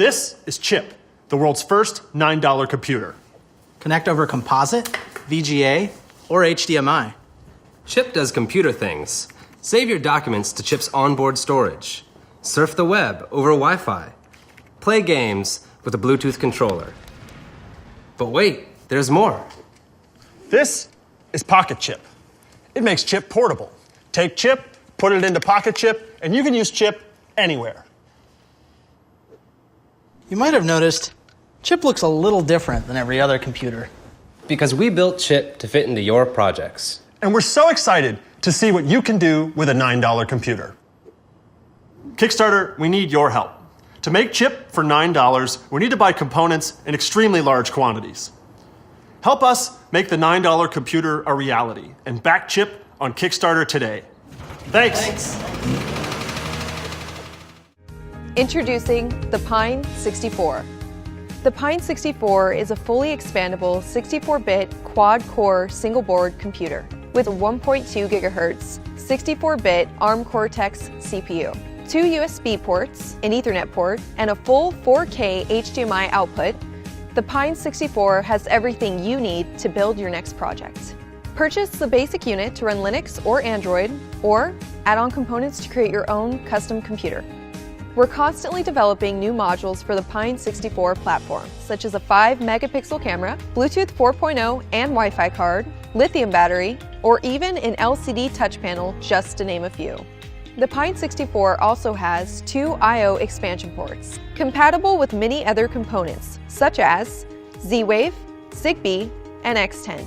This is Chip, the world's first $9 computer. Connect over composite, VGA, or HDMI. Chip does computer things. Save your documents to Chip's onboard storage. Surf the web over Wi-Fi. Play games with a Bluetooth controller. But wait, there's more. This is Pocket Chip. It makes Chip portable. Take Chip, put it into Pocket Chip, and you can use Chip anywhere. You might have noticed, Chip looks a little different than every other computer. Because we built Chip to fit into your projects. And we're so excited to see what you can do with a $9 computer. Kickstarter, we need your help. To make Chip for $9, we need to buy components in extremely large quantities. Help us make the $9 computer a reality and back Chip on Kickstarter today. Thanks. Introducing the Pine 64. The Pine 64 is a fully expandable 64-bit quad-core single-board computer with a 1.2 GHz 64-bit ARM Cortex CPU, 2 USB ports, an Ethernet port, and a full 4K HDMI output. The Pine 64 has everything you need to build your next project. Purchase the basic unit to run Linux or Android, or add on components to create your own custom computer. We're constantly developing new modules for the Pine 64 platform, such as a 5-megapixel camera, Bluetooth 4.0 and Wi-Fi card, lithium battery, or even an LCD touch panel, just to name a few. The Pine 64 also has 2 I/O expansion ports, compatible with many other components, such as Z-Wave, Zigbee, and X10.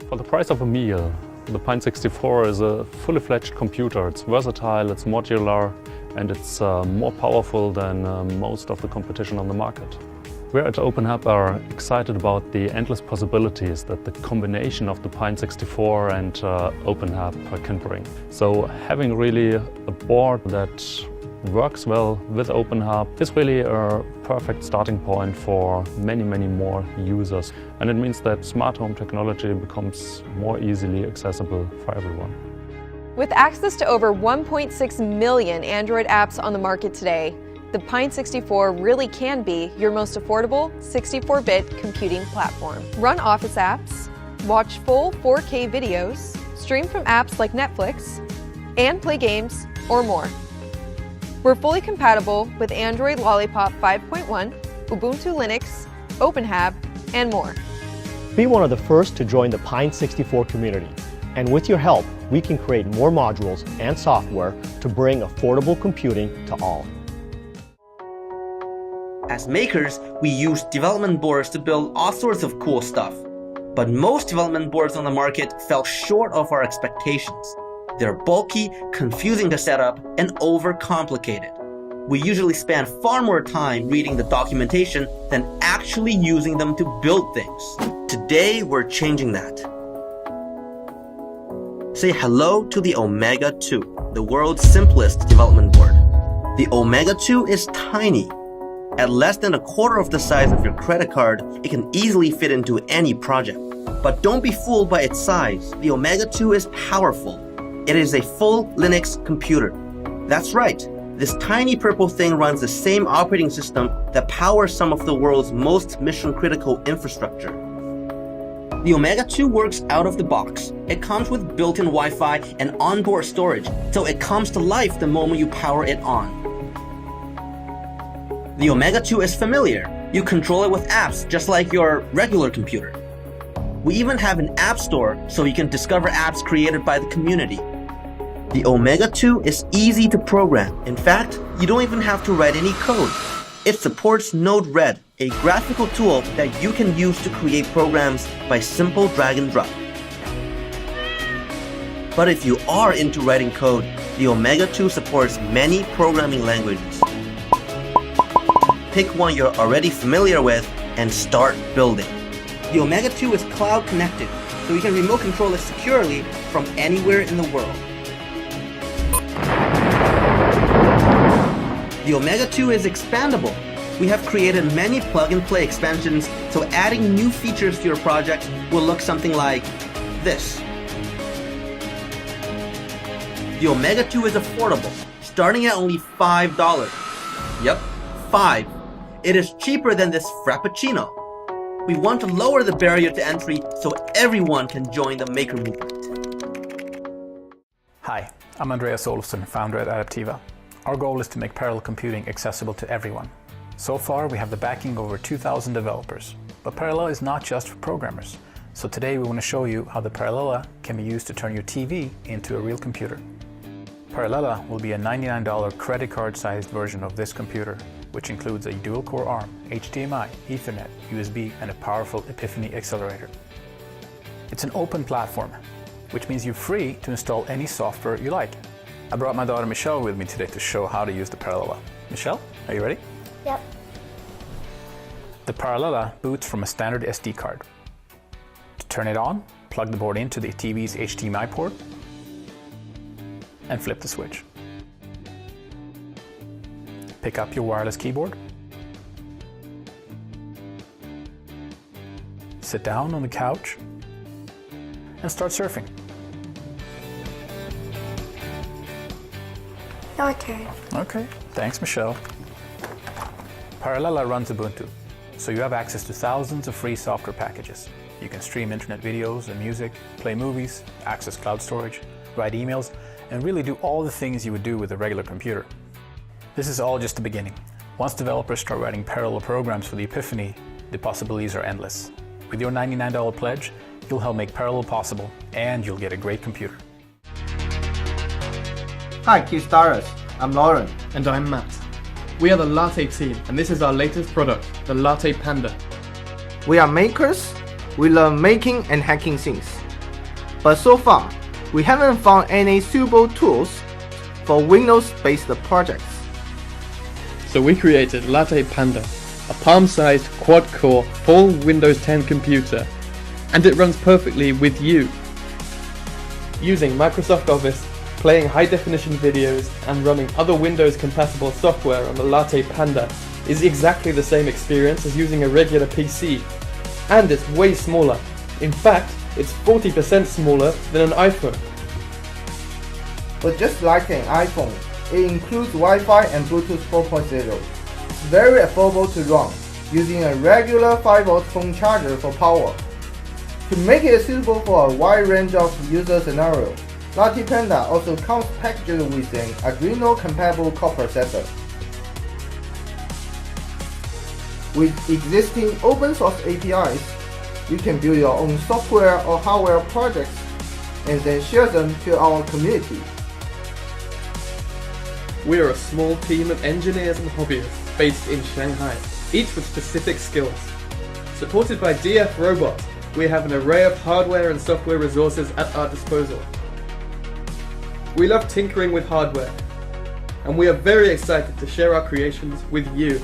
For the price of a meal, the Pine 64 is a fully fledged computer. It's versatile, it's modular, and it's more powerful than most of the competition on the market. We at OpenHub are excited about the endless possibilities that the combination of the Pine 64 and OpenHub can bring. So having really a board that works well with OpenHub is really a perfect starting point for many more users. And it means that smart home technology becomes more easily accessible for everyone. With access to over 1.6 million Android apps on the market today, the Pine 64 really can be your most affordable 64-bit computing platform. Run Office apps, watch full 4K videos, stream from apps like Netflix, and play games or more. We're fully compatible with Android Lollipop 5.1, Ubuntu Linux, OpenHab, and more. Be one of the first to join the Pine 64 community. And with your help, we can create more modules and software to bring affordable computing to all. As makers, we use development boards to build all sorts of cool stuff. But most development boards on the market fell short of our expectations. They're bulky, confusing to set up, and overcomplicated. We usually spend far more time reading the documentation than actually using them to build things. Today, we're changing that. Say hello to the Omega 2, the world's simplest development board. The Omega 2 is tiny. At less than a quarter of the size of your credit card, it can easily fit into any project. But don't be fooled by its size. The Omega 2 is powerful. It is a full Linux computer. That's right. This tiny purple thing runs the same operating system that powers some of the world's most mission-critical infrastructure. The Omega 2 works out of the box. It comes with built-in Wi-Fi and onboard storage, so it comes to life the moment you power it on. The Omega 2 is familiar. You control it with apps, just like your regular computer. We even have an app store, so you can discover apps created by the community. The Omega 2 is easy to program. In fact, you don't even have to write any code. It supports Node-RED, a graphical tool that you can use to create programs by simple drag and drop. But if you are into writing code, the Omega 2 supports many programming languages. Pick one you're already familiar with and start building. The Omega 2 is cloud connected, so you can remote control it securely from anywhere in the world. The Omega 2 is expandable. We have created many plug-and-play expansions, so adding new features to your project will look something like this. The Omega 2 is affordable, starting at only $5. Yep, 5. It is cheaper than this Frappuccino. We want to lower the barrier to entry so everyone can join the maker movement. Hi, I'm Andreas Olofsson, founder at Activa. Our goal is to make parallel computing accessible to everyone. So far, we have the backing of over 2,000 developers. But parallel is not just for programmers. So today we want to show you how the Parallella can be used to turn your TV into a real computer. Parallella will be a $99 credit card sized version of this computer, which includes a dual-core ARM, HDMI, Ethernet, USB, and a powerful Epiphany accelerator. It's an open platform, which means you're free to install any software you like. I brought my daughter Michelle with me today to show how to use the Parallella. Michelle, are you ready? Yep. The Parallella boots from a standard SD card. To turn it on, plug the board into the TV's HDMI port and flip the switch. Pick up your wireless keyboard. Sit down on the couch and start surfing. Okay. Okay, thanks Michelle. Parallella runs Ubuntu, so you have access to thousands of free software packages. You can stream internet videos and music, play movies, access cloud storage, write emails, and really do all the things you would do with a regular computer. This is all just the beginning. Once developers start writing parallel programs for the Epiphany, the possibilities are endless. With your $99 pledge, you'll help make parallel possible, and you'll get a great computer. Hi Kickstarters, I'm Lauren. And I'm Matt. We are the Latte team, and this is our latest product, the Latte Panda. We are makers, we love making and hacking things. But so far, we haven't found any suitable tools for Windows-based projects. So we created Latte Panda, a palm-sized quad-core full Windows 10 computer, and it runs perfectly with you. Using Microsoft Office, playing high-definition videos, and running other Windows-compatible software on the Latte Panda is exactly the same experience as using a regular PC. And it's way smaller. In fact, it's 40% smaller than an iPhone. But just like an iPhone, it includes Wi-Fi and Bluetooth 4.0. It's very affordable to run, using a regular 5V phone charger for power. To make it suitable for a wide range of user scenarios, Latte Panda also comes packaged with an Arduino-compatible coprocessor. With existing open-source APIs, you can build your own software or hardware projects and then share them to our community. We are a small team of engineers and hobbyists based in Shanghai, each with specific skills. Supported by DF Robot, we have an array of hardware and software resources at our disposal. We love tinkering with hardware, and we are very excited to share our creations with you.